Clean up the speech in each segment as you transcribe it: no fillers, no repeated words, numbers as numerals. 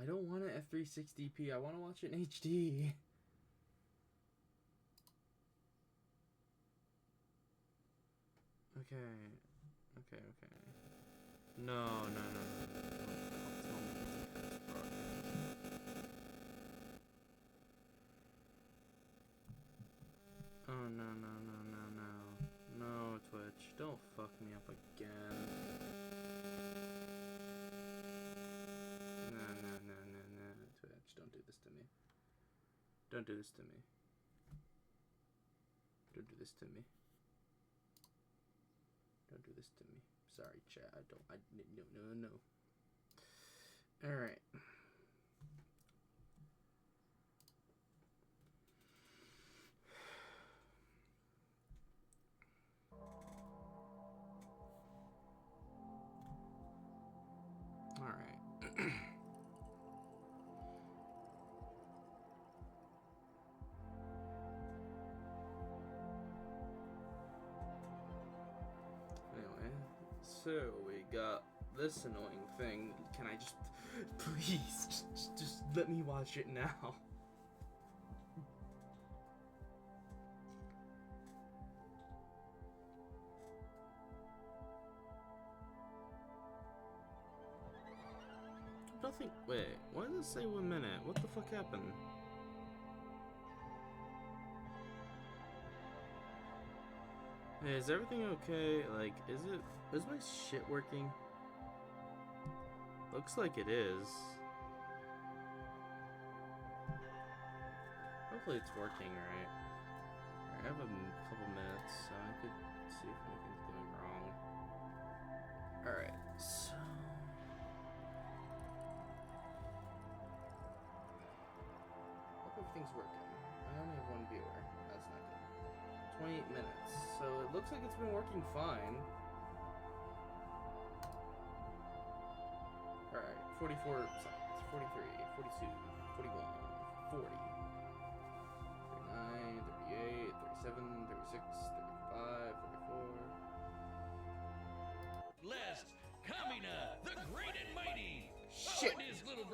I don't want it at 360p. I want to watch it in HD. Okay. No. Oh, no. No, Twitch. Don't fuck me up again. No, Twitch. Don't do this to me. Don't do this to me. Don't do this to me. Don't do this to me. Sorry, chat. No. Alright. Anyway, so we got this annoying thing. Can I just, please, just let me watch it now? Nothing. Wait, why does it say 1 minute? What the fuck happened? Hey, is everything okay? Like, is my shit working? Looks like it is. Hopefully it's working right. I have a couple minutes, so I could see if anything's going wrong. Alright, so... hope everything's working. I only have one viewer. That's not good. 28 minutes. So it looks like it's been working fine. Alright, 44 seconds. 43, 42, 41, 40, 39, 38, 37, 36, 35, 44. Last, Kamina, the great and mighty. Shit! His little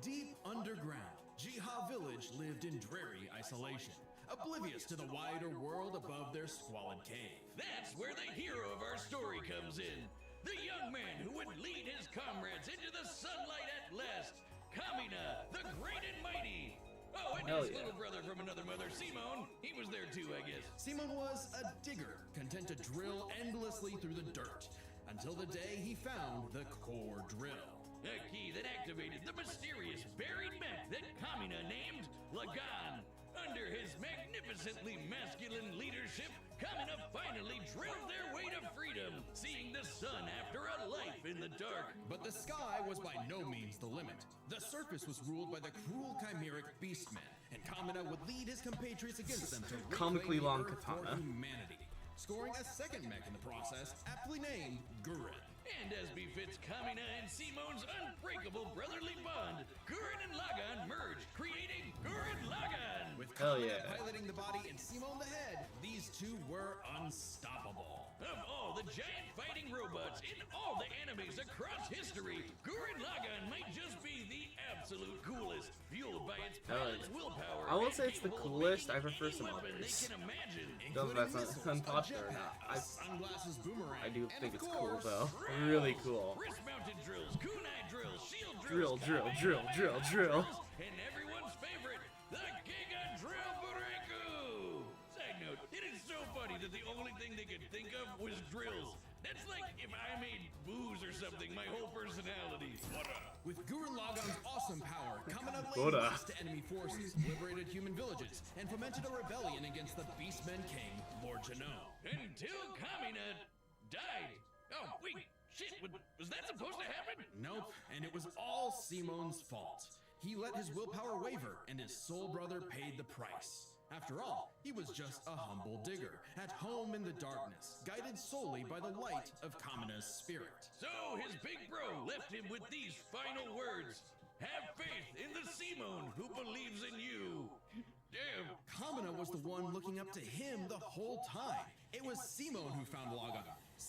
Deep underground, Jiha village lived in dreary isolation, oblivious to the wider world above their squalid cave. That's where the hero of our story comes in. The young man who would lead his comrades into the sunlight at last. Kamina, the great and mighty. Oh, and his little brother from another mother, Simon. He was there too, I guess. Simon was a digger, content to drill endlessly through the dirt, until the day he found the core drill. A key that activated the mysterious buried mech that Kamina named Lagan. Under his magnificently masculine leadership, Kamina finally drilled their way to freedom, seeing the sun after a life in the dark. But the sky was by no means the limit. The surface was ruled by the cruel chimeric beastmen, and Kamina would lead his compatriots against them to comically reclaim long the earth katana for humanity, scoring a second mech in the process, aptly named Gurren. And as befits Kamina and Simon's unbreakable brotherly bond, Gurren and Lagan merge, creating Gurren Lagan. With Hell Kamina yeah. piloting the body and Simon the head, these two were unstoppable. Of all the giant fighting robots in all the animes across history, Gurren Lagan might just be the absolute coolest, fueled by its pilot's willpower. I won't say it's the and capable of coolest. I making prefer any some weapon others. They can imagine. Though Including that's not missiles, unpopular a or not. jetpack, a sunglasses boomerang, I do and think of it's cool course, though. Drills, Really cool. Wrist-mounted drills, kunai drills, shield Drill, drills, drill, Kamehameha drill, drill, drill. drills, and everyone's favorite, the Giga Drill Bureku. Side note, it is so funny that the only thing they could think of was drills. That's like if I made booze or something, my whole personality. What up? With Gurren Lagan's awesome power, Kamina What laid up? waste to enemy forces, liberated human villages, and fomented a rebellion against the Beastmen King, Lord Janot. Until Kamina died. Oh, wait, shit, was that supposed to happen? Nope, and it was all Simon's fault. He let his willpower waver, and his soul brother paid the price. After all, he was just a humble digger, at home in the darkness, guided solely by the light of Kamina's spirit. So his big bro left him with these final words. Have faith in the Simon who believes in you. Damn. Kamina was the one looking up to him the whole time. It was Simon who found Lagan.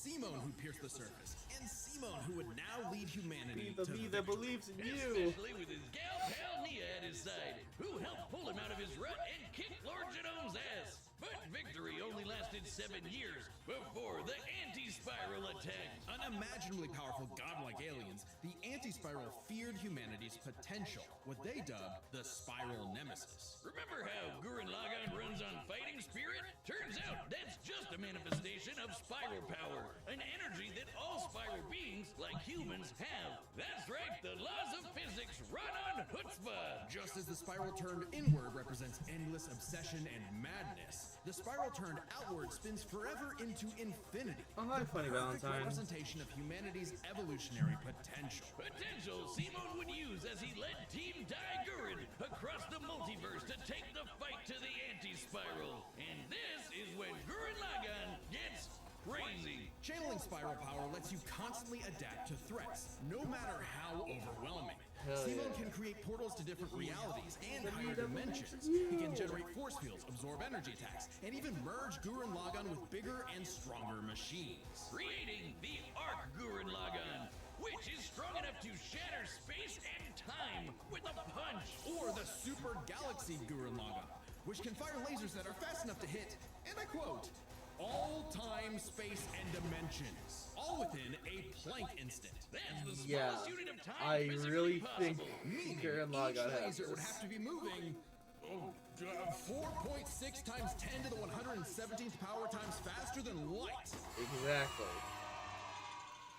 Simone who pierced the surface, and Simone who would now lead humanity Be the to me that victory. believes in you. Especially with his gal pal Nia at his side, who helped pull him out of his rut and kick Lord Genome's ass. But victory only lasted 7 years before the anti-spiral attack. Unimaginably powerful godlike aliens, the anti-spiral feared humanity's potential, what they dubbed the spiral nemesis. Remember how Gurren Lagann runs on fighting spirit? Turns out that's just a manifestation of spiral power, an energy that all spiral beings, like humans, have. That's right, the laws of physics run on chutzpah. Just as the spiral turned inward represents endless obsession and madness, the spiral turned outward spins forever into infinity. Oh, hi, Funny Perfect Valentine. representation of humanity's evolutionary potential. Potential Simon would use as he led Team Daiguren across the multiverse to take the fight to the anti-spiral. And this is when Gurren Lagann gets crazy. Channeling spiral power lets you constantly adapt to threats, no matter how overwhelming. Hell Simone yeah. can create portals to different realities and higher dimensions. He can generate force fields, absorb energy attacks, and even merge Gurren Lagann with bigger and stronger machines. Creating the Arc Gurren Lagann, which is strong enough to shatter space and time with a punch. Or the Super Galaxy Gurren Lagann, which can fire lasers that are fast enough to hit, and I quote, all time, space, and dimensions, all within a Planck instant. That's the Yeah, smallest unit of time I physically really think possible. Meaning Gurren Lagann each has laser would this. have to be moving 4.6 times 10 to the 117th power times faster than light. Exactly.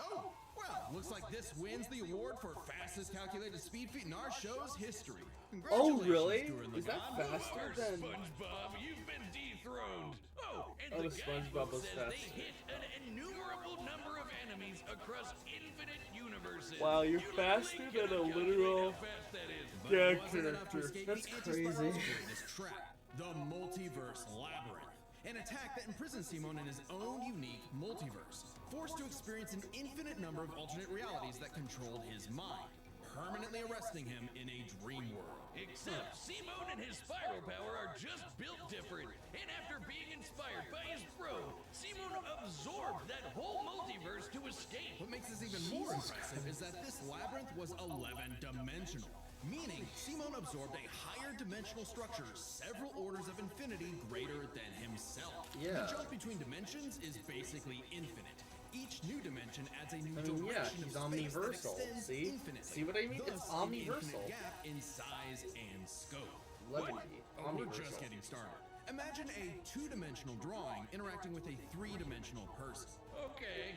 Oh, well, looks like this wins the award for fastest calculated speed feat in our show's history. Oh, Congratulations, really? Gurren Is that Lagann. faster Poor than... SpongeBob, you've been dethroned. Oh, and Oh, the the SpongeBob guidebook was says fast. they hit an innumerable number of enemies across infinite universes. Wow, you're You faster literally than a cannot calculate literal- how fast that is. But Yeah, it wasn't enough to character. escape That's the anti-spiral's crazy. greatest trap, the multiverse labyrinth. An attack that imprisons Simon in his own unique multiverse, forced to experience an infinite number of alternate realities that controlled his mind, permanently arresting him in a dream world. Except Simon and his spiral power are just built different. And after being inspired by his bro, Simon absorbed that whole multiverse to escape. What makes this even more impressive is that this labyrinth was 11-dimensional, meaning Simon absorbed a higher dimensional structure several orders of infinity greater than himself. Yeah. The jump between dimensions is basically infinite. Each new dimension adds a new I mean, yeah, direction he's of space that omniversal. extends See? infinitely. See what I mean? It's Thus, an omniversal. infinite gap in size and scope. Levity. Oh, we're just Omniversal. getting started. Imagine a two-dimensional drawing interacting with a three-dimensional person. Okay,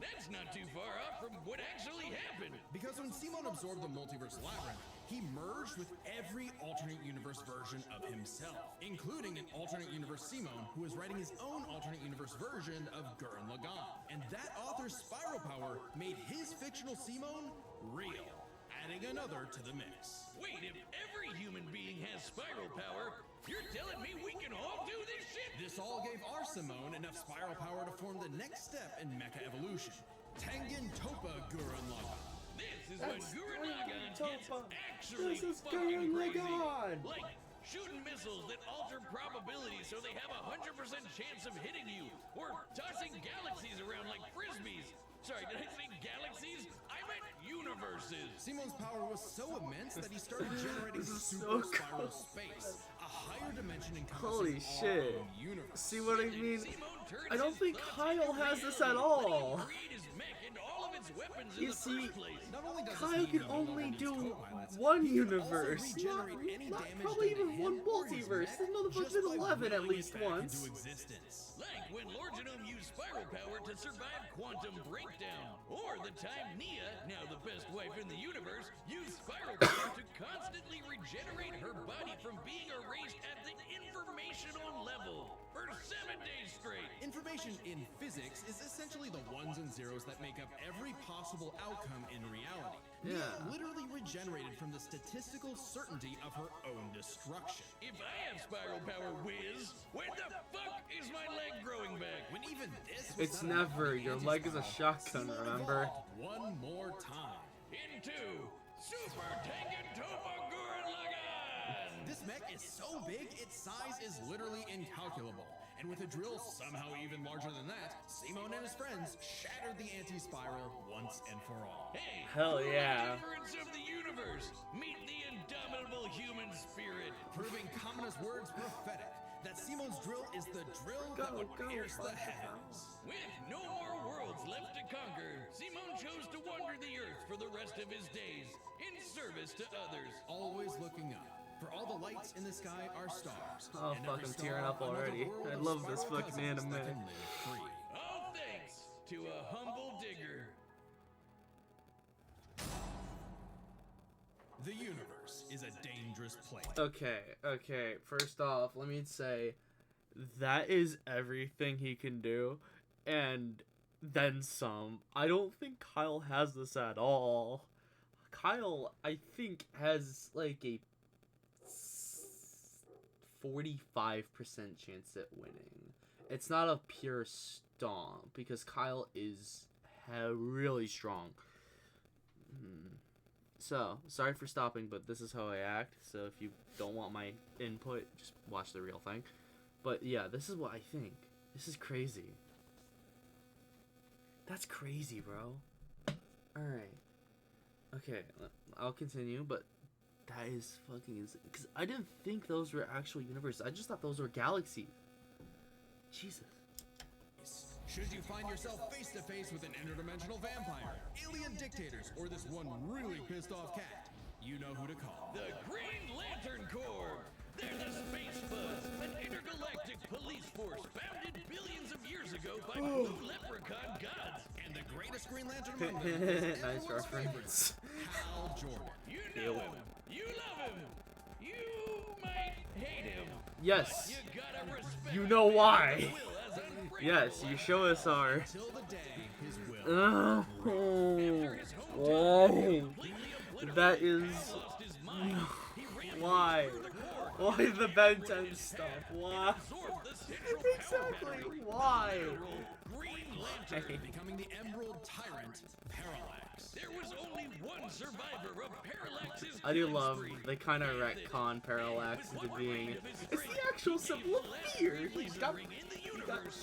that's not too far off from what actually happened. Because when Simon absorbed the multiverse labyrinth, he merged with every alternate universe version of himself, including an alternate universe Simon who is writing his own alternate universe version of Gurren Lagann. And that author's spiral power made his fictional Simon real, adding another to the mix. Wait, if every human being has spiral power, you're telling me we can all do this shit? This all gave our Simone enough spiral power to form the next step in mecha evolution, Tengen Toppa Gurren Lagann. This is That's when Gurren Lagann gets Toppa. actually This is fucking Gurren crazy. Lagann. Like shooting missiles that alter probability so they have a 100% chance of hitting you, or tossing galaxies around like frisbees. Sorry, did I say galaxies? I meant universes. Simon's power was so immense that he started generating This is super so spiral cool. space, a higher dimension Holy encompassing shit. all of the universe. See what I mean? Simone turns I don't his think thoughts Kyle into has this at reality, all. letting him create his mech and all of its weapons in You the see, first place. Not only does Kyle this mean can he no longer only needs do co-pilots, one he can also universe, regenerate any not damage probably done to even him one or his multiverse. mech This motherfucker's just been by 11 at willing least it back once. into existence. Like when Lord Genome used spiral power to survive quantum breakdown. Or the time Nia, now the best wife in the universe, used spiral power to constantly regenerate her body from being erased at the informational level for 7 days straight. Information in physics is essentially the ones and zeros that make up every possible outcome in reality. Nia Yeah. literally regenerated from the statistical certainty of her own destruction. If I have spiral power, Wiz, when the fuck is my leg growing back? When even this was It's not enough never. for the Your leg is a anti-spiral, shotgun, Simone remember? evolved one more time. Into Super Tengen Toppa Gurren Lagann! This mech is so big, its size is literally incalculable. And with a drill somehow even larger than that, Simone and his friends shattered the anti-spiral once and for all. Hey, Hell yeah. deliverance of the universe. Meet the indomitable human spirit. Proving Kamina's words prophetic, that Simone's drill is the drill that would pierce the heavens. With no more worlds left to conquer, Simone chose to wander the earth for the rest of his days, in service to others. Always looking up. For all the lights in the sky are stars. Oh, and fuck, every I'm star tearing up another already. world I of love this spiral fucking cousins that anime. can live free. All thanks to a humble digger. The universe is a dangerous place. Okay. First off, let me say that is everything he can do, and then some. I don't think Kyle has this at all. Kyle, I think, has like a 45% chance at winning. It's not a pure stomp because Kyle is really strong. So, sorry for stopping, but this is how I act. So if you don't want my input, just watch the real thing. But yeah, this is what I think. This is crazy. That's crazy, bro. Alright. Okay, I'll continue, but that is fucking insane. Because I didn't think those were actual universes. I just thought those were galaxies. Jesus. Should you find yourself face to face with an interdimensional vampire, alien dictators, or this one really pissed off cat, you know who to call. The Green Lantern Corps. They're the Space Fuzz, an intergalactic police force founded billions of years ago by blue leprechaun gods. And the greatest Green Lantern among them is Nice everyone's reference. favorite, Hal Jordan. You know him. You love him. You might hate him. Yes. But you gotta respect You know why. his will as unbreakable Yes, you show us our. Till the day his will. Oh, that is. lost his mind. He ran Why? through the core. Why the Ben 10 stuff? Why? Absorbed the central power Exactly. battery. Why? Green Lantern. Becoming the Emerald Tyrant, Parallax. There was only one survivor of Parallax's I do killing love spree. they kind of retcon Parallax into being. It's the actual symbol of fear. He got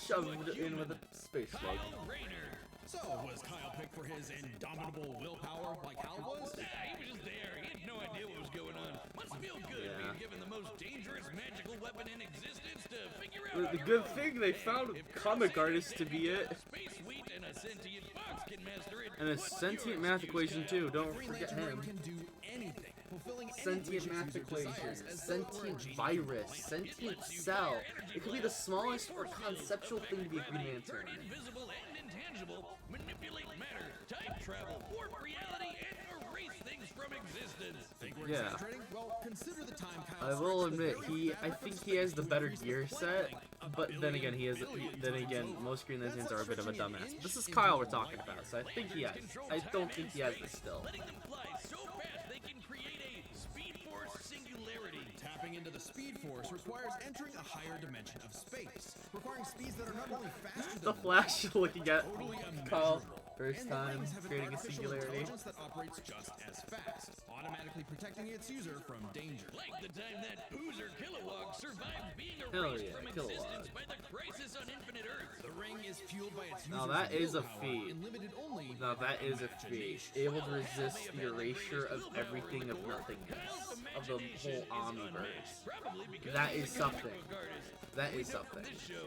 shoved in with a space bug. Kyle Rayner. So, was Kyle picked for his indomitable willpower like Hal was? He was just there. He had no idea what was going on. Must feel good Yeah. being given the most dangerous magical weapon in existence to figure out. The on good your own. thing they found If comic you're artists to be it. Space wheat and a sentient fox can master it. And a what's sentient your math excuse, equation Kyle? too. Don't Green forget Lantern him. can do anything, fulfilling any Sentient wishes math user equation, desires, as though it were sentient a virus, genie. sentient cell. It could be the smallest or conceptual thing to be a Green Lantern. Turn invisible and intangible, manipulate matter, time travel, warp reality, and erase things from existence. Think we're Yeah. exaggerating? Well, consider the time Kyle I will stretched the admit, very I fabric think of he has space the to better increase the gear plane set, length a but then again, billion most Green That's Lanterns like are a bit of a stretching an dumbass. inch This is into Kyle a we're light talking year. about, so I think he has. Control I time don't and think he has this space, still. letting them fly so fast they can create a speed force singularity. Tapping into the Speed Force requires entering a higher dimension of space, requiring speeds that are not only faster The than Flash looking at totally Kyle immeasurable. first And the time rings have an creating a artificial singularity. intelligence that operates just as fast, automatically protecting its user from danger. Like the time that Boozer Kilowog survived being Hell erased yeah, from Kilowog. existence by the crisis on Infinite Earth. The ring is fueled by its Now user's that is a willpower feat. and limited only Now by that is a feat. imagination. Able to resist the erasure of everything of nothingness. Of the whole omniverse. Probably because That he's is a comic something. book artist. That We is know from something. this show,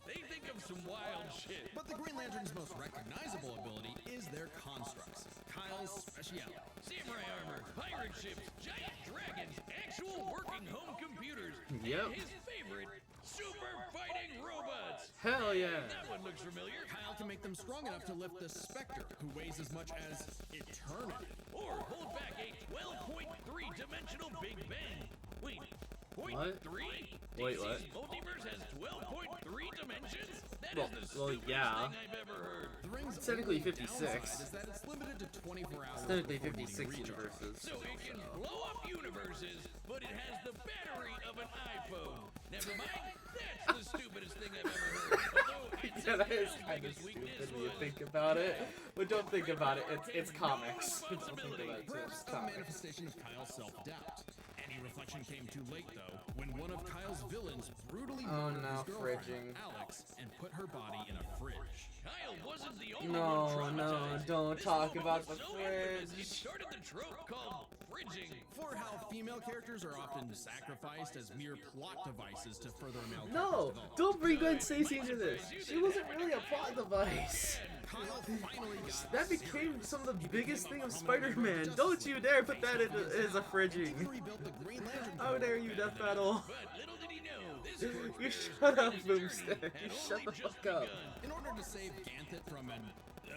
they think of some wild shit. But the Green Lantern's most recognizable ability is their constructs. Kyle's speciality. Samurai armor, pirate ships, giant dragons, actual working home computers, Yep. and his favorite, super fighting robots. Hell yeah. That one looks familiar. Kyle can make them strong enough to lift the Spectre, who weighs as much as eternity. Or hold back a 12.3 dimensional Big Bang. Wait, point What? 3? Wait, DC's what? multiverse has 12.3 dimensions? That Well- is the well, stupidest yeah. thing I've ever heard. The ring's It's technically only 56. downside is that it's limited to 24 hours. It's technically before needing 56 recharge. universes. So it can blow up universes, but it has the battery of an iPhone. Never mind, that's the stupidest thing I've ever heard. Although I'd say Yeah, that is Kyle's kind of biggest weakness stupid when you was think about it. But don't think about it, it's comics. Don't think about it, responsibility. it's Perhaps a comics. manifestation of Kyle's self-doubt. And Any reflection came too late, though, when one of Kyle's villains brutally Oh, murdered no, his girlfriend, fridging. Alex, and put her body in a fridge. Kyle wasn't the only No, one no, traumatized. don't This talk moment about was the so infamous, fridge. It started the trope called fridging. For how female characters are often sacrificed as mere plot devices to further male No, characters' development. don't bring Gwen Stacy into this. She wasn't really a plot device. Kyle finally got That became some of the biggest thing of Spider-Man. Don't you dare put that in as a fridging. rebuilt the Green Lantern How dare you, Death Battle? But little did he know, this torch You bearer's shut up, villainous journey Boomstick. had You only shut the just fuck up. begun. In order to save Ganthet from an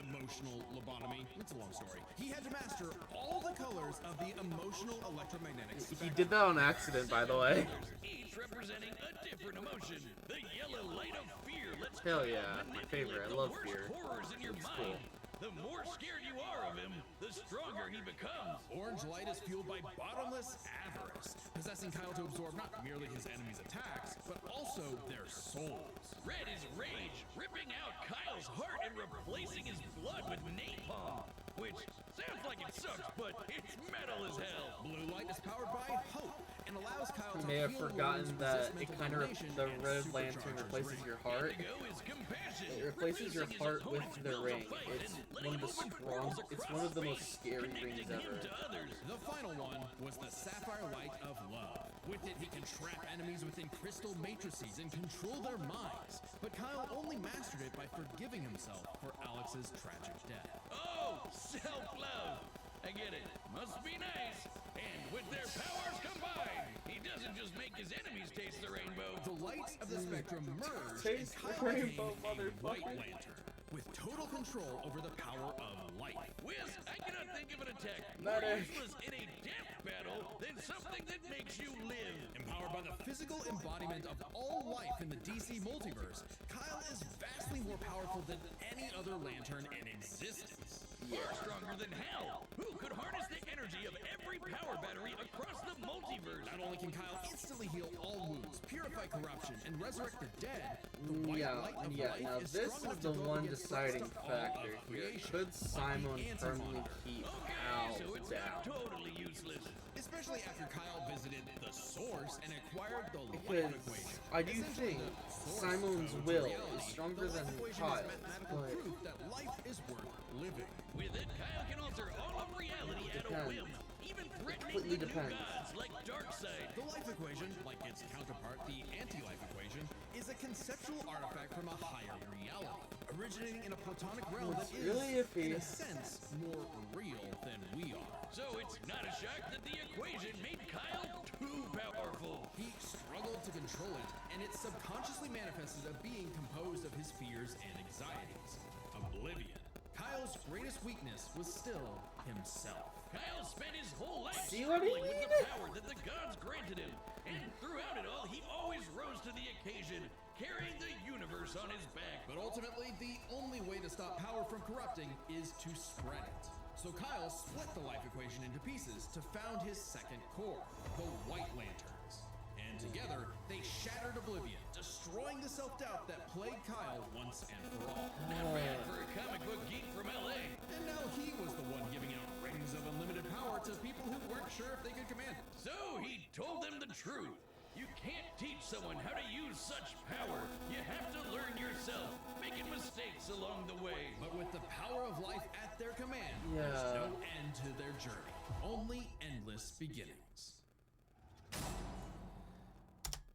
emotional lobotomy, it's a long story, he had to master all the colors of the emotional electromagnetic He spectrum. did that on accident, by the way. Each representing a different emotion. The yellow light of fear lets Hell Kyle yeah, my manipulate favorite. I the love worst fear. horrors in your It's mind. cool. The more scared you are of him, the stronger he becomes. Orange light is fueled by bottomless avarice, possessing Kyle to absorb not merely his enemies' attacks, but also their souls. Red is rage, ripping out Kyle's heart and replacing his blood with napalm. Which sounds like it sucks, but it's metal as hell. Blue light is powered by hope and allows Kyle to May have heal forgotten wounds, that resist it mental kind of domination, the and red supercharge lantern his replaces ring. your heart. Indigo is compassion, It replaces your reducing his heart with opponent's the will to ring. fight It's and one letting of the him open strong. portals It's across one of the most space, scary connecting rings him ever. to others. The final one was the sapphire light of love. With it, he can trap enemies within crystal matrices and control their minds. But Kyle only mastered it by forgiving himself for Alex's tragic death. Oh, self-love. I get it. Must be nice. And with their powers combined, he doesn't just make his enemies taste the rainbow. The lights of the spectrum merged, and Taste the Kyle rainbow, became a White motherfucker. Lantern with total control over the power of light. Wiz, I cannot think of an attack Not more a- useless in a death battle than something that makes you live. Empowered by the physical embodiment of all life in the DC multiverse, Kyle is vastly more powerful than any other lantern in existence. Far stronger than hell. Who could harness the energy of every power battery across the multiverse? Not only can Kyle instantly heal all wounds, purify corruption, and resurrect the dead, the white Yeah, light of yeah. life Now is this strong is enough the to go one against the deciding rest of all factor of here. creation. Could Simon Like the permanently anti-monitor. keep Okay, Al so it's down? not totally useless. Especially after Kyle visited the source and acquired the life Because equation. I do Essentially, think the source Simon's code to will reality. is stronger The life than equation is Kyle's, mathematical but proof that life is worth living. With it, Kyle can alter all of reality at a Depends. whim, even threatening Completely the new depends. gods like Darkseid. The life equation, like its counterpart, the anti-life equation, is a conceptual artifact from a higher reality, originating in a platonic realm that It's is, really iffy. in a sense, more real than we are. So it's not a shock that the equation made Kyle too powerful. He struggled to control it, and it subconsciously manifested a being composed of his fears and anxieties. Oblivion. Kyle's greatest weakness was still himself. Kyle spent his whole life See what I struggling with mean? the power that the gods granted him. And throughout it all, he always rose to the occasion, carrying the universe on his back. But ultimately, the only way to stop power from corrupting is to spread it. So Kyle split the life equation into pieces to found his second core, the White Lanterns. And together, they shattered Oblivion, destroying the self-doubt that plagued Kyle once and for all. Not bad for a comic book geek from LA. And now he was the one giving out rings of unlimited power to people who weren't sure if they could command it. So he told them the truth. You can't teach someone how to use such power. You have to learn yourself, making mistakes along the way. But with the power of life at their command, Yeah. there's no end to their journey, only endless beginnings.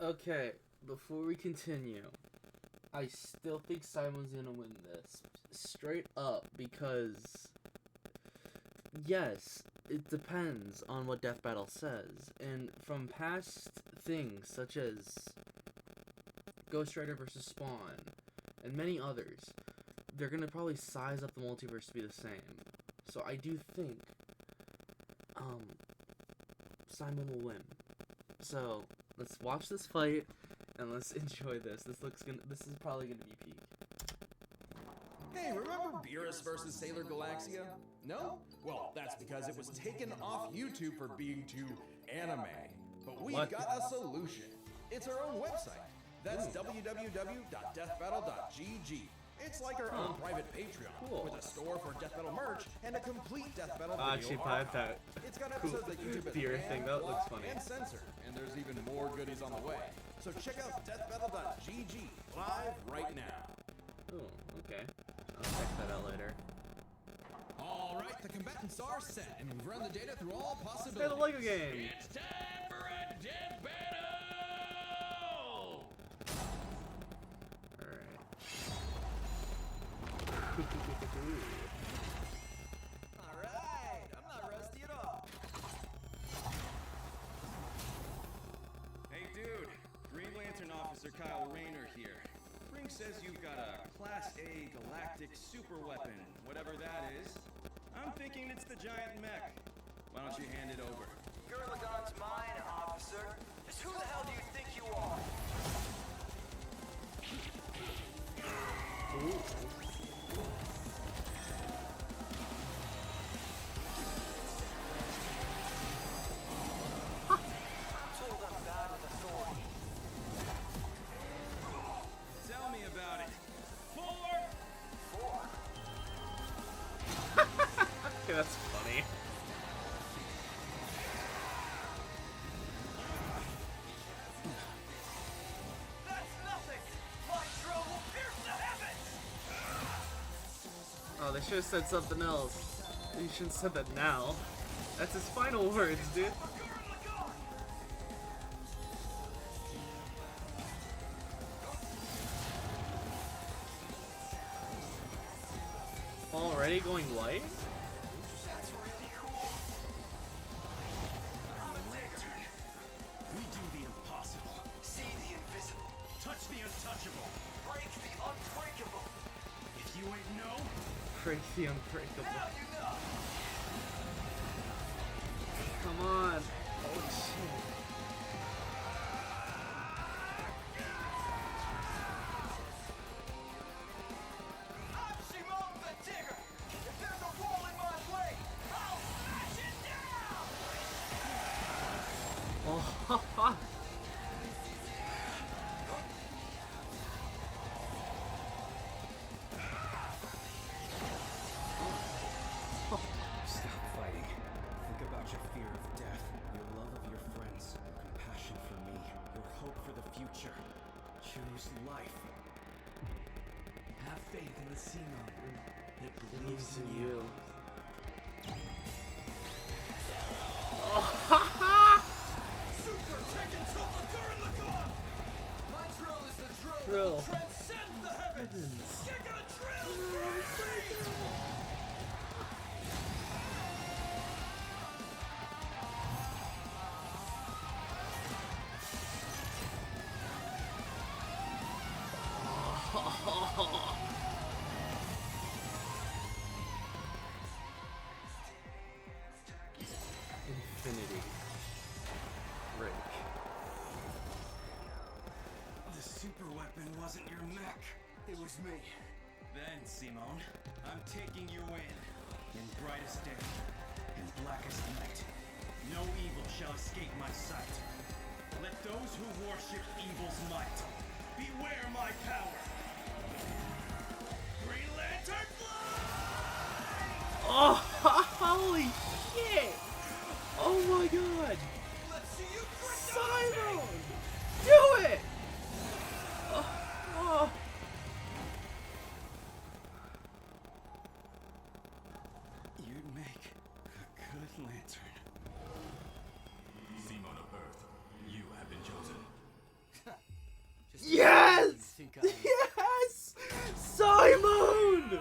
Okay, before we continue, I still think Simon's gonna win this. Straight up, because yes, it depends on what Death Battle says. And from past things such as Ghost Rider versus Spawn and many others, they're gonna probably size up the multiverse to be the same. So I do think Simon will win. So let's watch this fight and let's enjoy this. This is probably gonna be peak. Hey, remember Beerus versus Sailor Galaxia? No? Well, that's because it was taken off YouTube for being too anime. But we've What? got a solution. It's our own website. That's www.deathbattle.gg. It's like our own private Patreon, Cool. with a store for Death Metal merch and a complete Death Metal I video actually probably have archive. that It's got cool episodes that YouTube has beer banned, thing. That looks blocked, funny. and censored, and there's even more goodies on the way. So check out deathmetal.gg live right now. Oh, okay. I'll check that out later. Alright, the combatants are set, and we've run the data through all Hey, possibilities. the Lego game! It's time for a death battle! Alright. Alright, I'm not rusty at all. Hey dude, Green Lantern Officer Kyle Rayner here. Ring says you've got a Class A galactic super weapon, whatever that is. I'm thinking it's the giant mech. Why don't you hand it over? Gurlagon's mine, officer. Just who the hell do you think you are? I'm told I'm bad with authority. Tell me about it. Four? Okay, that's funny. That's nothing! My drill will pierce the heavens! Oh, they should have said something else. You shouldn't have said that now. That's his final words, dude. Gurlagon! Already going white? That's really cool. I'm a lantern. We do the impossible. See the invisible. Touch the untouchable. Break the unbreakable. If you ain't know, Break the unbreakable. Now you know! Come on. Oh, shit. I'm Simone the Digger! If there's a wall in my way, I'll smash it down! Oh, ha, ha. Stop fighting. Think about your fear of death, your love of your friends, your compassion for me, your hope for the future. Choose life. Have faith in the Simon. It believes in you. Super Tekken Triple Gurlagon! My drill is the drill Drill. that transcends the heavens! Giga Drill! Infinity. Break. the super weapon wasn't your mech. It was me. Then, Simone, I'm taking you in brightest day, in blackest night. No evil shall escape my sight. Let those who worship evil's might beware my power. Green Lantern fly! Oh, holy shit! Oh my god! Let's see you break Simon! Do it! Oh, oh. You'd make a good lantern. Simon of Earth, you have been chosen. Yes! Yes! Simon! The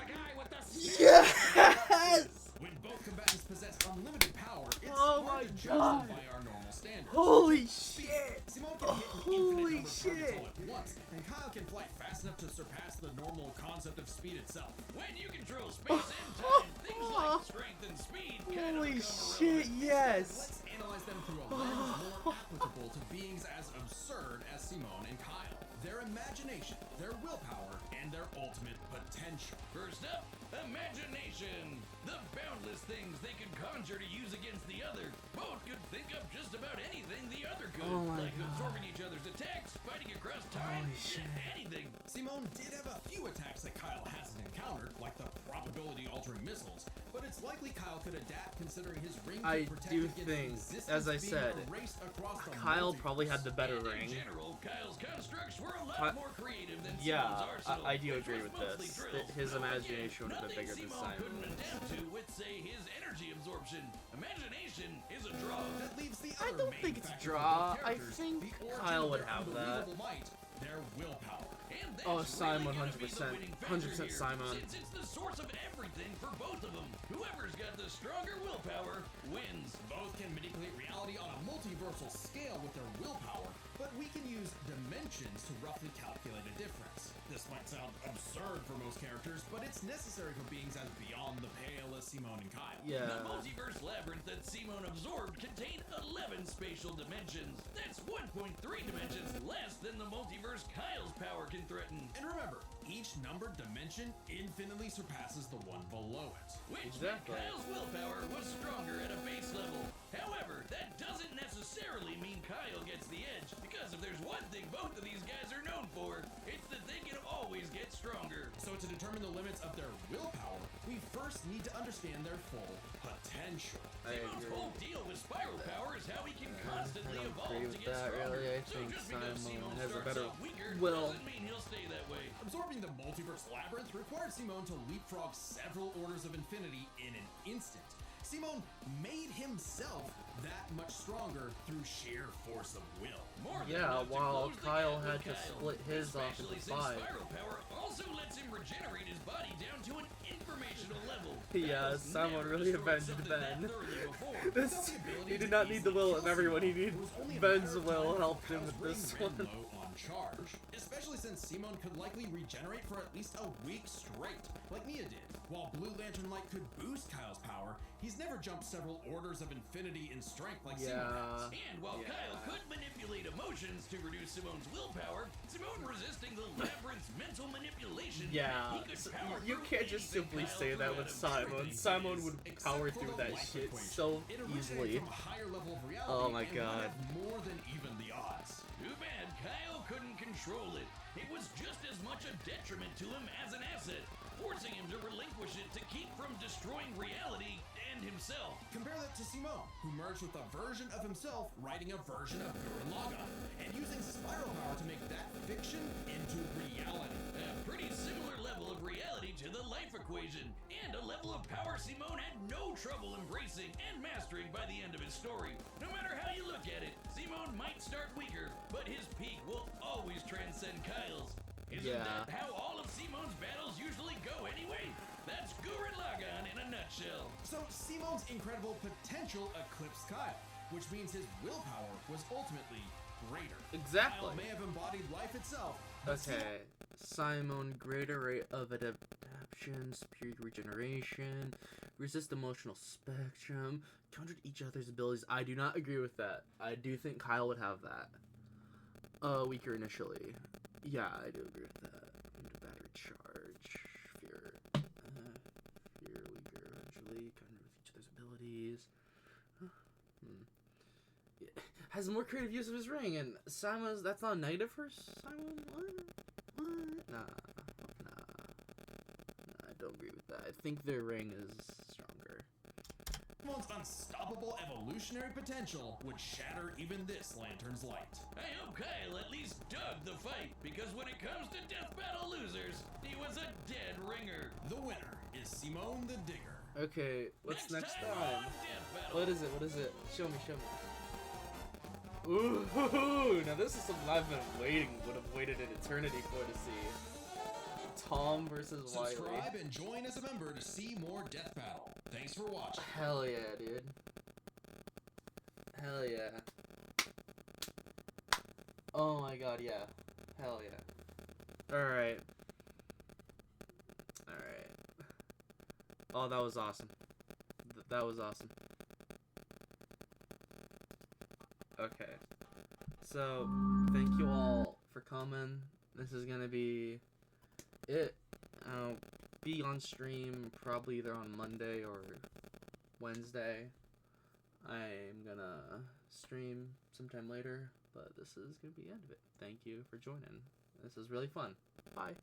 guy with the Yes! When both combatants possess unlimited power, it's Oh hard my to God. justify our normal standards. Holy shit! Simone can hit an Holy infinite number of targets shit. all at once, and Kyle can fly fast enough to surpass the normal concept of speed itself. When you control space and time, things like strength and speed kind of Holy become shit, yes! Let's analyze them through a lens more applicable to beings as absurd as Simone and Kyle. their imagination, their willpower, and their ultimate potential. First up, imagination. The boundless things they could conjure to use against the other. Both could think up just about anything the other could, Oh my like God. absorbing each other's attacks, fighting across time, Holy shit. anything. Simone did have a few attacks that Kyle hasn't encountered, like the probability-altering missiles, but it's likely Kyle could adapt considering his ring I could protect do against think, resistance as I being said, erased across the Kyle multiverse. probably had the better And ring. in general, Kyle's constructs were a lot Ki- more creative than Yeah, Simone's arsenal, I do which agree was with mostly this. drills. His Though, imagination again, would have been bigger nothing than Simone couldn't Simon's. adapt to with, say, his energy absorption. Imagination is a draw. That leaves the I other don't main think it's a factor of draw. both I characters, think the origin Kyle of would their have that. unbelievable might, their willpower. And that's Oh, really Simon, gonna be the 100%. winning factor 100% here, Simon. Since it's the source of everything for both of them. Whoever's got the stronger willpower wins. Both can manipulate reality on a multiversal scale with their willpower, but we can use dimensions to roughly calculate a difference. This might sound absurd for most characters, but it's necessary for beings as beyond the pale as Simone and Kyle. Yeah. The multiverse labyrinth that Simone absorbed contained 11 spatial dimensions. That's 1.3 dimensions less than the multiverse Kyle's power can threaten. And remember, each numbered dimension infinitely surpasses the one below it. Which Exactly. meant Kyle's willpower was stronger at a base level. However, that doesn't necessarily mean Kyle gets the edge, because if there's one thing both of these guys are known for, it's that they can always get stronger. So to determine the limits of their willpower, we first need to understand their full potential. I Simone's agree. whole deal with spiral power is how he can constantly I don't evolve agree to with get that, stronger. really. I So think just because Simone Simone has a starts better off weaker will. doesn't mean he'll stay that way. Absorbing the multiverse labyrinth required Simone to leapfrog several orders of infinity in an instant. Simone made himself that much stronger through sheer force of will. More than Yeah, enough to while close the Kyle gap had with to Kyle. split his off Especially into since 5. spiral power also lets him regenerate his body down to an informational level. Yeah, Kyle's Simon never really destroyed avenged something Ben. that thoroughly before. This, he did not need the will of everyone. He needed Ben's will helped him with this one. Low on charge, especially since Simone could likely regenerate for at least a week straight, like Mia did. While Blue Lantern Light could boost Kyle's power, he's never jumped several orders of infinity in strength like Simone has. And while Yeah. Kyle could manipulate emotions to reduce Simone's willpower, Simone resisting the labyrinth's mental manipulation. Yeah, he could power you through can't just anything simply Kyle say threw that at with him. Simon. Simon would Except power for through the that life shit equation. so It originated easily. from a higher level of reality Oh my and would God. have more than even the odds. Too bad Kyle couldn't control it. It was just as much a detriment to him as an asset, forcing him to relinquish it to keep from destroying reality and himself. Compare that to Simone, who merged with a version of himself, writing a version of Gurren Lagann, and using spiral power to make that fiction into reality. A pretty similar level of reality to the life equation, and a level of power Simone had no trouble embracing and mastering by the end of his story. No matter how you look at it, Simone might start weaker, but his peak will always transcend Kyle's. Isn't Yeah. that how all of Simone's battles usually go anyway? That's Gurren Lagann in a nutshell. So Simone's incredible potential eclipsed Kyle, which means his willpower was ultimately greater. Exactly. Kyle may have embodied life itself, but Okay, Simon, greater rate of adaptation, superior regeneration, resist emotional spectrum, countered each other's abilities. I do not agree with that. I do think Kyle would have that. Weaker initially. Yeah, I do agree with that. Into battery charge, fear weaker eventually, countered with each other's abilities. Yeah. Has more creative use of his ring, and Simon's, that's not a negative for Simon? What? Nah, I don't agree with that. I think their ring is stronger. Simone's unstoppable evolutionary potential would shatter even this lantern's light. I hope Kyle at least dug the fight, because when it comes to death battle losers, he was a dead ringer. The winner is Simone the Digger. Okay, what's next on time? Death Battle. What is it? Show me. Ooh, now this is something would have waited an eternity for to see. Tom versus Wiley. Subscribe and join as a member to see more Death Battle. Thanks for watching. Hell yeah, dude. Hell yeah. Oh my god, yeah. Hell yeah. Alright. Oh, that was awesome. That was awesome. Okay. So, thank you all for coming. This is gonna be it. I'll be on stream probably either on Monday or Wednesday. I'm gonna stream sometime later, but this is gonna be the end of it. Thank you for joining. This is really fun. Bye.